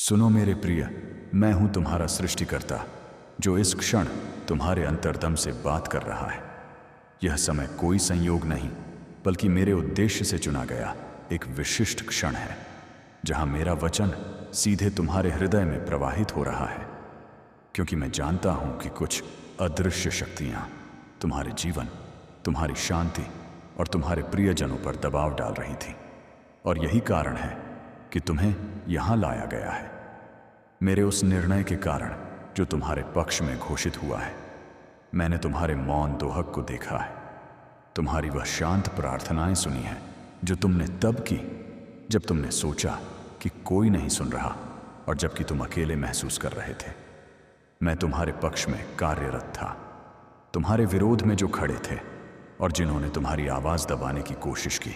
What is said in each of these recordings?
सुनो मेरे प्रिय, मैं हूं तुम्हारा सृष्टिकर्ता जो इस क्षण तुम्हारे अंतर्दम से बात कर रहा है। यह समय कोई संयोग नहीं बल्कि मेरे उद्देश्य से चुना गया एक विशिष्ट क्षण है जहां मेरा वचन सीधे तुम्हारे हृदय में प्रवाहित हो रहा है। क्योंकि मैं जानता हूं कि कुछ अदृश्य शक्तियां तुम्हारे जीवन, तुम्हारी शांति और तुम्हारे प्रियजनों पर दबाव डाल रही थी, और यही कारण है कि तुम्हें यहां लाया गया है। मेरे उस निर्णय के कारण जो तुम्हारे पक्ष में घोषित हुआ है। मैंने तुम्हारे मौन दोहक को देखा है, तुम्हारी वह शांत प्रार्थनाएं सुनी है जो तुमने तब की जब तुमने सोचा कि कोई नहीं सुन रहा और जबकि तुम अकेले महसूस कर रहे थे। मैं तुम्हारे पक्ष में कार्यरत था, तुम्हारे विरोध में जो खड़े थे और जिन्होंने तुम्हारी आवाज दबाने की कोशिश की।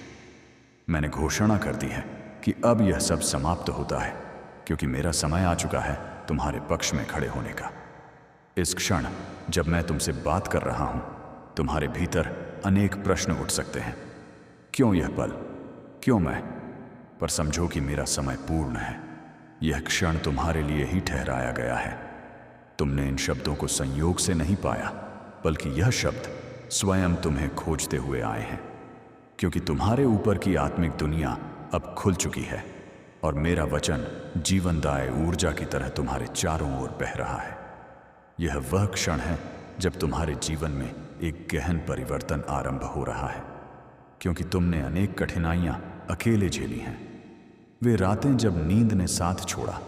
मैंने घोषणा कर दी है कि अब यह सब समाप्त होता है, क्योंकि मेरा समय आ चुका है तुम्हारे पक्ष में खड़े होने का। इस क्षण जब मैं तुमसे बात कर रहा हूं, तुम्हारे भीतर अनेक प्रश्न उठ सकते हैं। क्यों यह पल, क्यों मैं? पर समझो कि मेरा समय पूर्ण है। यह क्षण तुम्हारे लिए ही ठहराया गया है। तुमने इन शब्दों को संयोग से नहीं पाया, बल्कि यह शब्द स्वयं तुम्हें खोजते हुए आए हैं, क्योंकि तुम्हारे ऊपर की आत्मिक दुनिया अब खुल चुकी है और मेरा वचन जीवनदायी ऊर्जा की तरह तुम्हारे चारों ओर बह रहा है। यह वह क्षण है जब तुम्हारे जीवन में एक गहन परिवर्तन आरंभ हो रहा है, क्योंकि तुमने अनेक कठिनाइयां अकेले झेली हैं। वे रातें जब नींद ने साथ छोड़ा,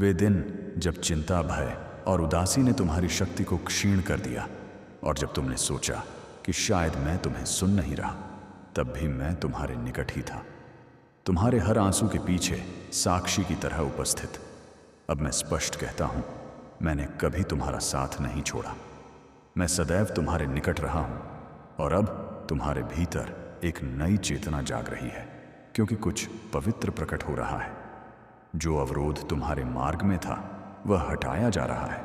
वे दिन जब चिंता, भय और उदासी ने तुम्हारी शक्ति को क्षीण कर दिया, और जब तुमने सोचा कि शायद मैं तुम्हें सुन नहीं रहा, तब भी मैं तुम्हारे निकट ही था, तुम्हारे हर आंसू के पीछे साक्षी की तरह उपस्थित। अब मैं स्पष्ट कहता हूं, मैंने कभी तुम्हारा साथ नहीं छोड़ा। मैं सदैव तुम्हारे निकट रहा हूं, और अब तुम्हारे भीतर एक नई चेतना जाग रही है, क्योंकि कुछ पवित्र प्रकट हो रहा है। जो अवरोध तुम्हारे मार्ग में था वह हटाया जा रहा है,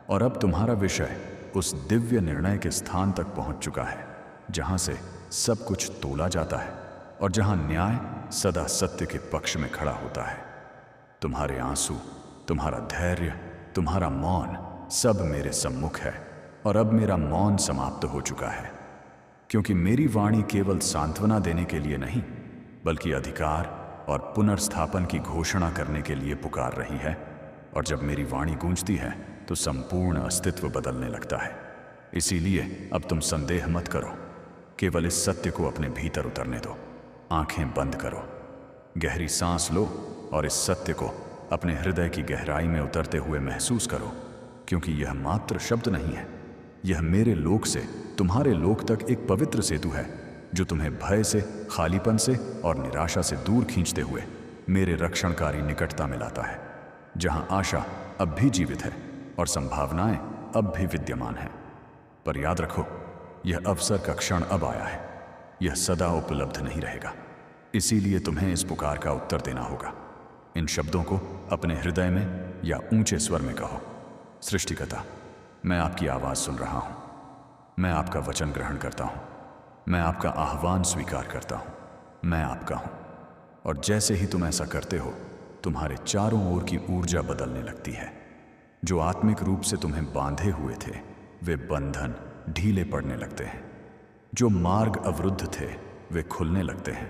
और अब तुम्हारा विषय उस दिव्य निर्णय के स्थान तक पहुंच चुका है जहां से सब कुछ तोला जाता है और जहां न्याय सदा सत्य के पक्ष में खड़ा होता है। तुम्हारे आंसू, तुम्हारा धैर्य, तुम्हारा मौन सब मेरे सम्मुख है, और अब मेरा मौन समाप्त हो चुका है, क्योंकि मेरी वाणी केवल सांत्वना देने के लिए नहीं बल्कि अधिकार और पुनर्स्थापन की घोषणा करने के लिए पुकार रही है। और जब मेरी वाणी गूंजती है तो संपूर्ण अस्तित्व बदलने लगता है। इसीलिए अब तुम संदेह मत करो, केवल इस सत्य को अपने भीतर उतरने दो। आंखें बंद करो, गहरी सांस लो और इस सत्य को अपने हृदय की गहराई में उतरते हुए महसूस करो, क्योंकि यह मात्र शब्द नहीं है। यह मेरे लोक से तुम्हारे लोक तक एक पवित्र सेतु है जो तुम्हें भय से, खालीपन से और निराशा से दूर खींचते हुए मेरे रक्षणकारी निकटता में लाता है, जहां आशा अब भी जीवित है और संभावनाएं अब भी विद्यमान हैं। पर याद रखो, यह अवसर का क्षण अब आया है। यह सदा उपलब्ध नहीं रहेगा, इसीलिए तुम्हें इस पुकार का उत्तर देना होगा। इन शब्दों को अपने हृदय में या ऊंचे स्वर में कहो, सृष्टिकर्ता, मैं आपकी आवाज सुन रहा हूं, मैं आपका वचन ग्रहण करता हूं, मैं आपका आह्वान स्वीकार करता हूं, मैं आपका हूं। और जैसे ही तुम ऐसा करते हो, तुम्हारे चारों ओर की ऊर्जा बदलने लगती है। जो आत्मिक रूप से तुम्हें बांधे हुए थे वे बंधन ढीले पड़ने लगते हैं। जो मार्ग अवरुद्ध थे वे खुलने लगते हैं,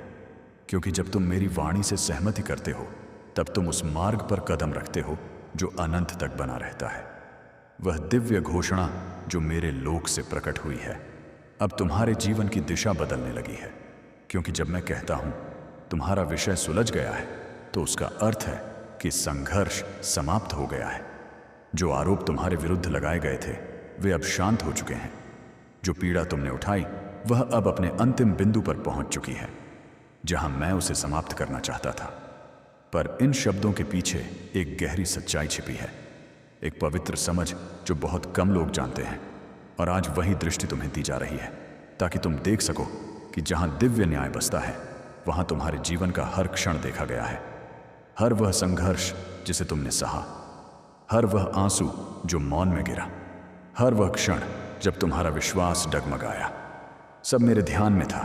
क्योंकि जब तुम मेरी वाणी से सहमति करते हो तब तुम उस मार्ग पर कदम रखते हो जो अनंत तक बना रहता है। वह दिव्य घोषणा जो मेरे लोक से प्रकट हुई है अब तुम्हारे जीवन की दिशा बदलने लगी है, क्योंकि जब मैं कहता हूं तुम्हारा विषय सुलझ गया है तो उसका अर्थ है कि संघर्ष समाप्त हो गया है। जो आरोप तुम्हारे विरुद्ध लगाए गए थे वे अब शांत हो चुके हैं। जो पीड़ा तुमने उठाई वह अब अपने अंतिम बिंदु पर पहुंच चुकी है, जहां मैं उसे समाप्त करना चाहता था। पर इन शब्दों के पीछे एक गहरी सच्चाई छिपी है, एक पवित्र समझ जो बहुत कम लोग जानते हैं, और आज वही दृष्टि तुम्हें दी जा रही है ताकि तुम देख सको कि जहां दिव्य न्याय बसता है वहां तुम्हारे जीवन का हर क्षण देखा गया है। हर वह संघर्ष जिसे तुमने सहा, हर वह आंसू जो मौन में गिरा, हर वह क्षण जब तुम्हारा विश्वास डगमगाया, सब मेरे ध्यान में था।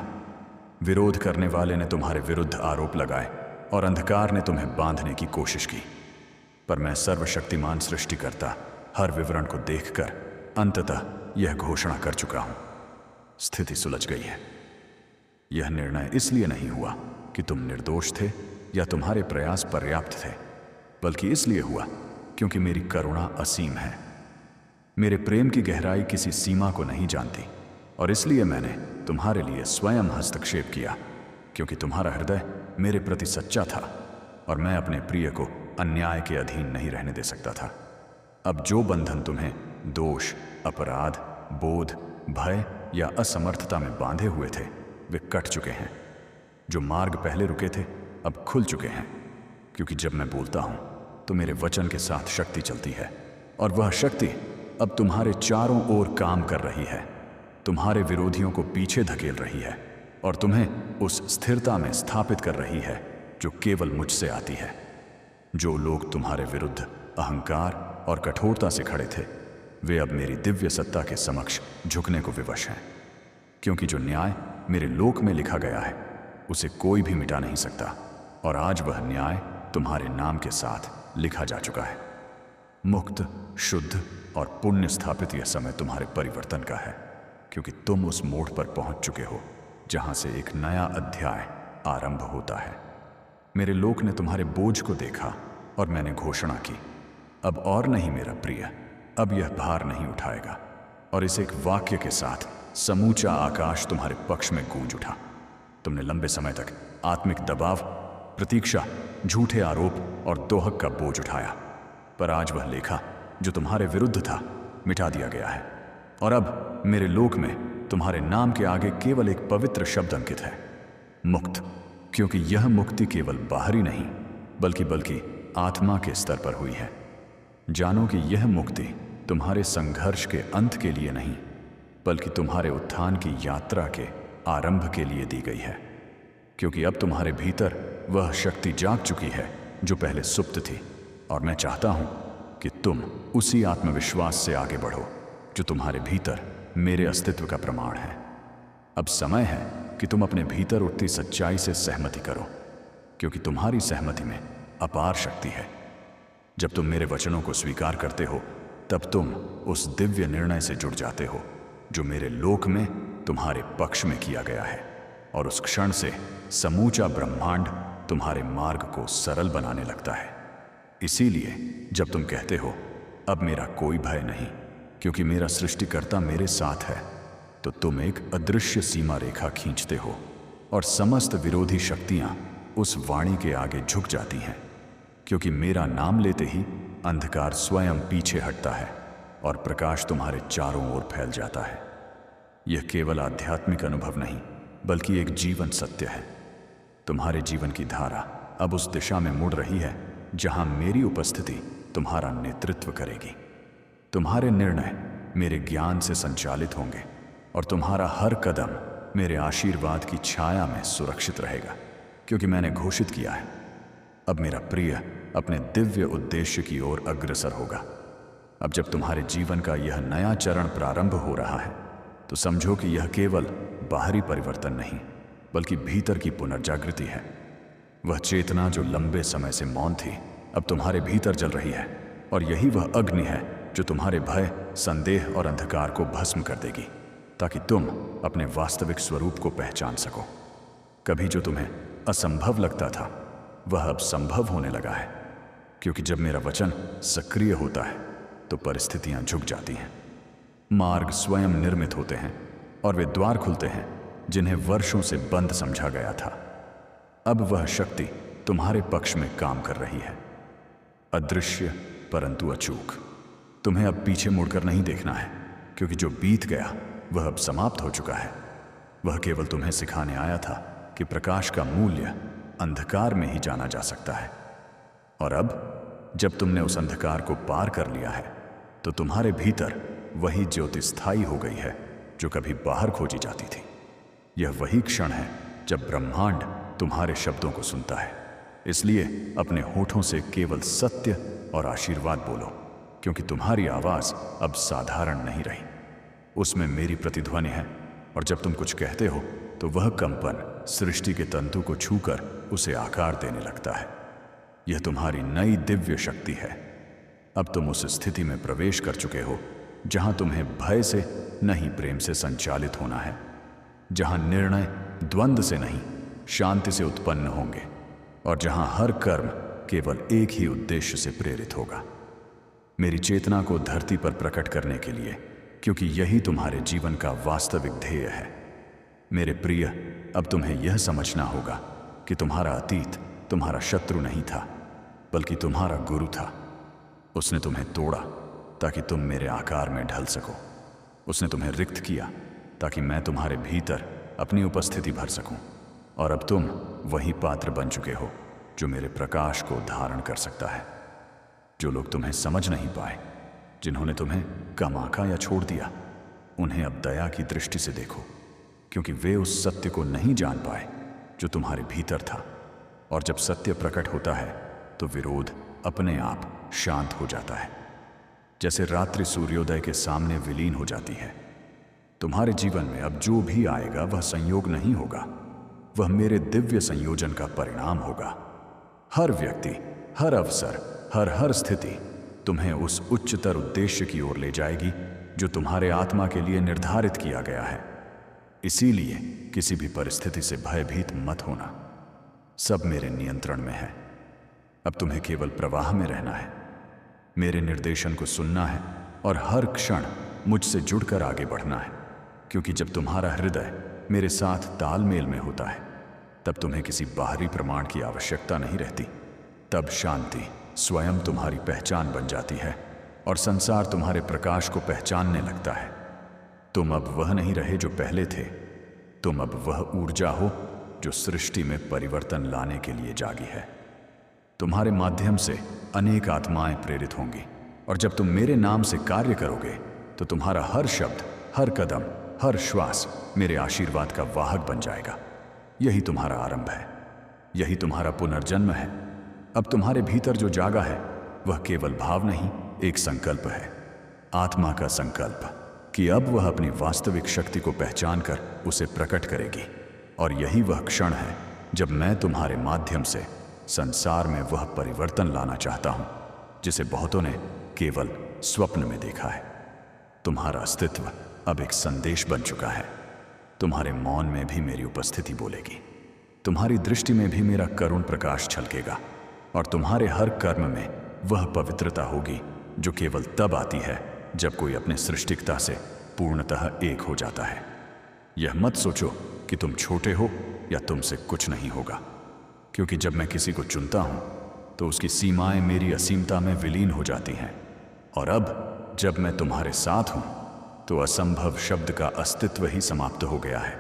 विरोध करने वाले ने तुम्हारे विरुद्ध आरोप लगाए और अंधकार ने तुम्हें बांधने की कोशिश की, पर मैं सर्वशक्तिमान सृष्टिकर्ता हर विवरण को देखकर अंततः यह घोषणा कर चुका हूं। स्थिति सुलझ गई है। यह निर्णय इसलिए नहीं हुआ कि तुम निर्दोष थे या तुम्हारे प्रयास पर्याप्त थे, बल्कि इसलिए हुआ क्योंकि मेरी करुणा असीम है। मेरे प्रेम की गहराई किसी सीमा को नहीं जानती, और इसलिए मैंने तुम्हारे लिए स्वयं हस्तक्षेप किया, क्योंकि तुम्हारा हृदय मेरे प्रति सच्चा था और मैं अपने प्रिय को अन्याय के अधीन नहीं रहने दे सकता था। अब जो बंधन तुम्हें दोष, अपराध, बोध, भय या असमर्थता में बांधे हुए थे, वे कट चुके हैं। जो मार्ग पहले रुके थे अब खुल चुके हैं, क्योंकि जब मैं बोलता हूं तो मेरे वचन के साथ शक्ति चलती है, और वह शक्ति अब तुम्हारे चारों ओर काम कर रही है, तुम्हारे विरोधियों को पीछे धकेल रही है और तुम्हें उस स्थिरता में स्थापित कर रही है जो केवल मुझसे आती है। जो लोग तुम्हारे विरुद्ध अहंकार और कठोरता से खड़े थे, वे अब मेरी दिव्य सत्ता के समक्ष झुकने को विवश हैं, क्योंकि जो न्याय मेरे लोक में लिखा गया है उसे कोई भी मिटा नहीं सकता, और आज वह न्याय तुम्हारे नाम के साथ लिखा जा चुका है। मुक्त, शुद्ध और पुण्य स्थापित यह समय तुम्हारे परिवर्तन का है, क्योंकि तुम उस मोड़ पर पहुंच चुके हो जहां से एक नया अध्याय आरंभ होता है। मेरे लोक ने तुम्हारे बोझ को देखा और मैंने घोषणा की, अब और नहीं मेरा प्रिय, अब यह भार नहीं उठाएगा। और इस एक वाक्य के साथ समूचा आकाश तुम्हारे पक्ष में गूंज उठा। तुमने लंबे समय तक आत्मिक दबाव, प्रतीक्षा, झूठे आरोप और दोहक का बोझ उठाया, पर आज वह लेखा जो तुम्हारे विरुद्ध था मिटा दिया गया है, और अब मेरे लोक में तुम्हारे नाम के आगे केवल एक पवित्र शब्द अंकित है, मुक्त। क्योंकि यह मुक्ति केवल बाहरी नहीं बल्कि आत्मा के स्तर पर हुई है। जानो कि यह मुक्ति तुम्हारे संघर्ष के अंत के लिए नहीं, बल्कि तुम्हारे उत्थान की यात्रा के आरंभ के लिए दी गई है। क्योंकि अब तुम्हारे भीतर वह शक्ति जाग चुकी है जो पहले सुप्त थी, और मैं चाहता हूं कि तुम उसी आत्मविश्वास से आगे बढ़ो जो तुम्हारे भीतर मेरे अस्तित्व का प्रमाण है। अब समय है कि तुम अपने भीतर उठती सच्चाई से सहमति करो, क्योंकि तुम्हारी सहमति में अपार शक्ति है। जब तुम मेरे वचनों को स्वीकार करते हो, तब तुम उस दिव्य निर्णय से जुड़ जाते हो जो मेरे लोक में तुम्हारे पक्ष में किया गया है, और उस क्षण से समूचा ब्रह्मांड तुम्हारे मार्ग को सरल बनाने लगता है। इसीलिए जब तुम कहते हो अब मेरा कोई भय नहीं, क्योंकि मेरा सृष्टिकर्ता मेरे साथ है, तो तुम एक अदृश्य सीमा रेखा खींचते हो, और समस्त विरोधी शक्तियां उस वाणी के आगे झुक जाती हैं, क्योंकि मेरा नाम लेते ही अंधकार स्वयं पीछे हटता है और प्रकाश तुम्हारे चारों ओर फैल जाता है। यह केवल आध्यात्मिक अनुभव नहीं, बल्कि एक जीवन सत्य है। तुम्हारे जीवन की धारा अब उस दिशा में मुड़ रही है जहां मेरी उपस्थिति तुम्हारा नेतृत्व करेगी। तुम्हारे निर्णय मेरे ज्ञान से संचालित होंगे, और तुम्हारा हर कदम मेरे आशीर्वाद की छाया में सुरक्षित रहेगा, क्योंकि मैंने घोषित किया है अब मेरा प्रिय अपने दिव्य उद्देश्य की ओर अग्रसर होगा। अब जब तुम्हारे जीवन का यह नया चरण प्रारंभ हो रहा है, तो समझो कि यह केवल बाहरी परिवर्तन नहीं, बल्कि भीतर की पुनर्जागृति है। वह चेतना जो लंबे समय से मौन थी, अब तुम्हारे भीतर जल रही है, और यही वह अग्नि है जो तुम्हारे भय, संदेह और अंधकार को भस्म कर देगी, ताकि तुम अपने वास्तविक स्वरूप को पहचान सको। कभी जो तुम्हें असंभव लगता था, वह अब संभव होने लगा है, क्योंकि जब मेरा वचन सक्रिय होता है तो परिस्थितियां झुक जाती हैं, मार्ग स्वयं निर्मित होते हैं, और वे द्वार खुलते हैं जिन्हें वर्षों से बंद समझा गया था। अब वह शक्ति तुम्हारे पक्ष में काम कर रही है, अदृश्य परंतु अचूक। तुम्हें अब पीछे मुड़कर नहीं देखना है, क्योंकि जो बीत गया वह अब समाप्त हो चुका है। वह केवल तुम्हें सिखाने आया था कि प्रकाश का मूल्य अंधकार में ही जाना जा सकता है। और अब जब तुमने उस अंधकार को पार कर लिया है, तो तुम्हारे भीतर वही ज्योति स्थायी हो गई है जो कभी बाहर खोजी जाती थी। यह वही क्षण है जब ब्रह्मांड तुम्हारे शब्दों को सुनता है। इसलिए अपने होठों से केवल सत्य और आशीर्वाद बोलो, क्योंकि तुम्हारी आवाज अब साधारण नहीं रही, उसमें मेरी प्रतिध्वनि है। और जब तुम कुछ कहते हो तो वह कंपन सृष्टि के तंतु को छूकर उसे आकार देने लगता है। यह तुम्हारी नई दिव्य शक्ति है। अब तुम उस स्थिति में प्रवेश कर चुके हो जहां तुम्हें भय से नहीं प्रेम से संचालित होना है, जहां निर्णय द्वंद्व से नहीं शांति से उत्पन्न होंगे, और जहां हर कर्म केवल एक ही उद्देश्य से प्रेरित होगा, मेरी चेतना को धरती पर प्रकट करने के लिए, क्योंकि यही तुम्हारे जीवन का वास्तविक ध्येय है। मेरे प्रिय, अब तुम्हें यह समझना होगा कि तुम्हारा अतीत तुम्हारा शत्रु नहीं था, बल्कि तुम्हारा गुरु था। उसने तुम्हें तोड़ा ताकि तुम मेरे आकार में ढल सको। उसने तुम्हें रिक्त किया ताकि मैं तुम्हारे भीतर अपनी उपस्थिति भर सकूं, और अब तुम वही पात्र बन चुके हो जो मेरे प्रकाश को धारण कर सकता है। जो लोग तुम्हें समझ नहीं पाए, जिन्होंने तुम्हें कम आंका या छोड़ दिया, उन्हें अब दया की दृष्टि से देखो, क्योंकि वे उस सत्य को नहीं जान पाए जो तुम्हारे भीतर था। और जब सत्य प्रकट होता है तो विरोध अपने आप शांत हो जाता है, जैसे रात्रि सूर्योदय के सामने विलीन हो जाती है। तुम्हारे जीवन में अब जो भी आएगा वह संयोग नहीं होगा, वह मेरे दिव्य संयोजन का परिणाम होगा। हर व्यक्ति, हर अवसर, हर स्थिति तुम्हें उस उच्चतर उद्देश्य की ओर ले जाएगी जो तुम्हारे आत्मा के लिए निर्धारित किया गया है। इसीलिए किसी भी परिस्थिति से भयभीत मत होना, सब मेरे नियंत्रण में है। अब तुम्हें केवल प्रवाह में रहना है, मेरे निर्देशन को सुनना है और हर क्षण मुझसे जुड़कर आगे बढ़ना है, क्योंकि जब तुम्हारा हृदय मेरे साथ तालमेल में होता है, तब तुम्हें किसी बाहरी प्रमाण की आवश्यकता नहीं रहती। तब शांति स्वयं तुम्हारी पहचान बन जाती है और संसार तुम्हारे प्रकाश को पहचानने लगता है। तुम अब वह नहीं रहे जो पहले थे, तुम अब वह ऊर्जा हो जो सृष्टि में परिवर्तन लाने के लिए जागी है। तुम्हारे माध्यम से अनेक आत्माएं प्रेरित होंगी, और जब तुम मेरे नाम से कार्य करोगे तो तुम्हारा हर शब्द, हर कदम, हर श्वास मेरे आशीर्वाद का वाहक बन जाएगा। यही तुम्हारा आरंभ है, यही तुम्हारा पुनर्जन्म है। अब तुम्हारे भीतर जो जागा है वह केवल भाव नहीं, एक संकल्प है, आत्मा का संकल्प कि अब वह अपनी वास्तविक शक्ति को पहचान कर उसे प्रकट करेगी। और यही वह क्षण है जब मैं तुम्हारे माध्यम से संसार में वह परिवर्तन लाना चाहता हूं जिसे बहुतों ने केवल स्वप्न में देखा है। तुम्हारा अस्तित्व अब एक संदेश बन चुका है। तुम्हारे मौन में भी मेरी उपस्थिति बोलेगी, तुम्हारी दृष्टि में भी मेरा करुण प्रकाश छलकेगा, और तुम्हारे हर कर्म में वह पवित्रता होगी जो केवल तब आती है जब कोई अपने सृष्टिकता से पूर्णतः एक हो जाता है। यह मत सोचो कि तुम छोटे हो या तुमसे कुछ नहीं होगा, क्योंकि जब मैं किसी को चुनता हूं तो उसकी सीमाएं मेरी असीमता में विलीन हो जाती हैं। और अब जब मैं तुम्हारे साथ हूं तो असंभव शब्द का अस्तित्व ही समाप्त हो गया है।